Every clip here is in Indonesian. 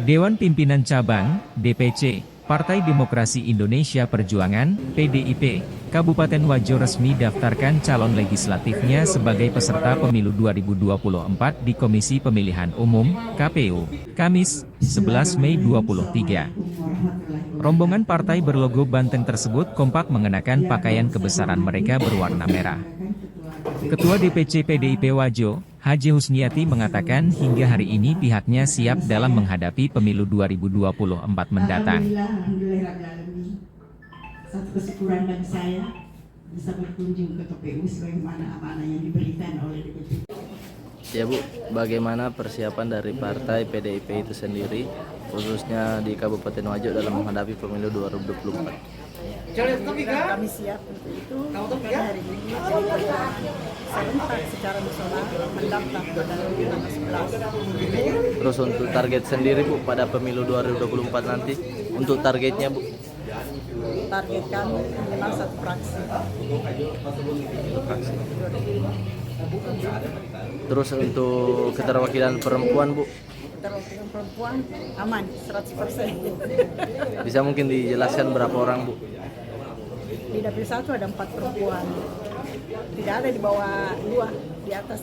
Dewan Pimpinan Cabang, DPC, Partai Demokrasi Indonesia Perjuangan, PDIP, Kabupaten Wajo resmi daftarkan calon legislatifnya sebagai peserta pemilu 2024 di Komisi Pemilihan Umum, KPU, Kamis, 11 Mei 2023. Rombongan partai berlogo banteng tersebut kompak mengenakan pakaian kebesaran mereka berwarna merah. Ketua DPC PDIP Wajo, Haji Husniati mengatakan hingga hari ini pihaknya siap dalam menghadapi pemilu 2024 mendatang. Alhamdulillah. Satu kesyukuran bagi saya bisa berkunjung ke KPU sebagaimana amanah yang diberikan oleh DPC. Ya Bu, bagaimana persiapan dari partai PDIP itu sendiri, khususnya di Kabupaten Wajo dalam menghadapi pemilu 2024? Kami siap untuk itu. Hari ini serentak secara nasional mendaftar pada tanggal 11. Terus untuk target sendiri Bu pada pemilu 2024 nanti, untuk targetnya Bu? Target kami minimal satu fraksi. Terus untuk keterwakilan perempuan Bu? Keterwakilan perempuan aman 100%. Bisa mungkin dijelaskan berapa orang Bu? Di dapil 1 ada 4 perempuan. Tidak ada di bawah 2, di atas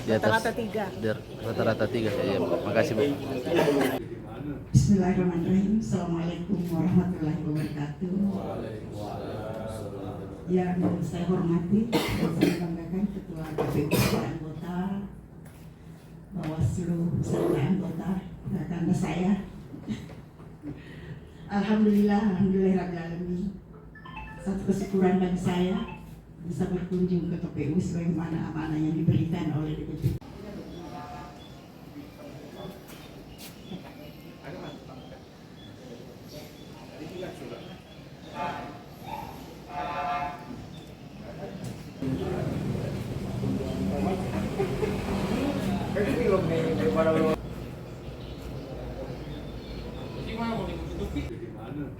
rata-rata 3. Rata-rata 3 ya. Makasih Bu. Bismillahirrahmanirrahim. Assalamualaikum warahmatullahi wabarakatuh. Yang saya hormati dan saya banggakan Ketua KPU dan anggota, Bawaslu serta anggota karena saya. Alhamdulillahirrahmanirrahim. Satu kesyukuran bagi saya bisa berkunjung ke KPU sebagaimana amanah yang diberikan oleh DPC.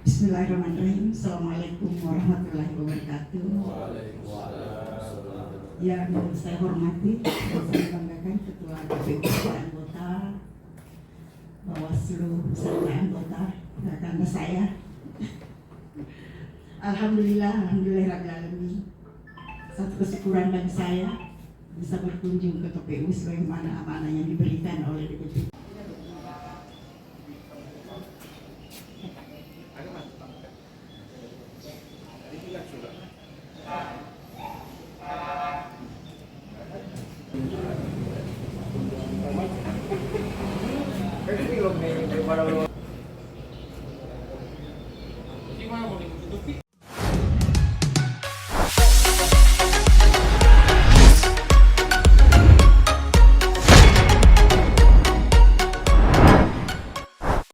Bismillahirrahmanirrahim. Assalamualaikum warahmatullahi wabarakatuh. Yang saya hormati dan saya banggakan Ketua KPU dan anggota, Bawaslu serta anggota karena saya. Alhamdulillahirrahmanirrahim. Satu kesyukuran bagi saya bisa berkunjung ke KPU sebagaimana amanah yang diberikan oleh DPC.